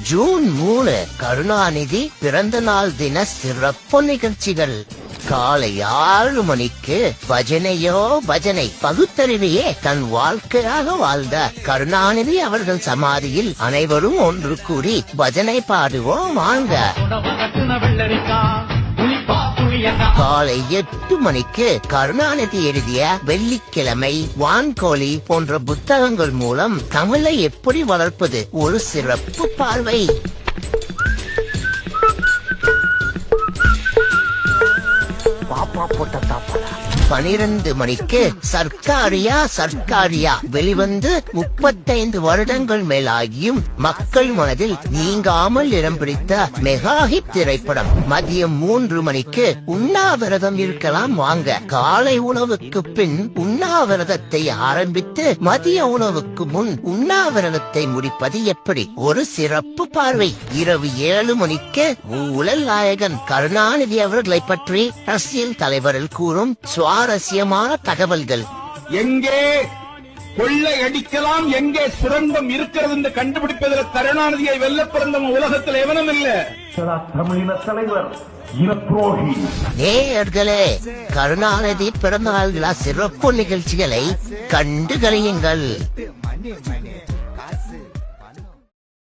June 3 Karunanidhi பிறந்த நாள் தின சிறப்பு நிகழ்ச்சிகள். காலை 6 மணிக்கு பஜனையோ பஜனை. பகுத்தறிவையே தன் வாழ்க்கையாக வாழ்ந்த கருணாநிதி அவர்கள் சமாதியில் அனைவரும் ஒன்று கூடி பஜனை பாடுவோம் வாங்க. காலை 8 மணிக்கு கருணாநிதி எழுதிய வெள்ளிக்கிழமை, வான்கோழி போன்ற புத்தகங்கள் மூலம் தமிழை எப்படி வளர்ப்பது ஒரு சிறப்பு பார்வை. பாப்பா போட்ட தாப்பா. 12 மணிக்கு சர்க்காரியா வெளிவந்து 35 வருடங்கள் மேலாகியும் மக்கள் மனதில் நீங்காமல் இடம் பிடித்த மெகா ஹிட் திரைப்படம். மதியம் 3 மணிக்கு உண்ணாவிரதம் இருக்கலாம் வாங்க. காலை உணவுக்கு பின் உண்ணாவிரதத்தை ஆரம்பித்து மதிய உணவுக்கு முன் உண்ணாவிரதத்தை முடிப்பது எப்படி ஒரு சிறப்பு பார்வை. இரவு 7 மணிக்கு ஊழல் நாயகன் கருணாநிதி அவர்களை பற்றி அரசியல் தலைவர்கள் கூறும் சுவாரஸ்யமான தகவல்கள். எங்கே கொள்ளை அடிக்கலாம், எங்கே சுரங்கம் இருக்கிறது என்று கண்டுபிடிப்பதில் கருணாநிதியை வெல்ல பிறந்த உலகத்தில் எவனும் இல்ல. தமிழின தலைவர் நேயர்களே, கருணாநிதி பிறந்த நாள் சிறப்பு நிகழ்ச்சிகளை கண்டு கழியுங்கள்.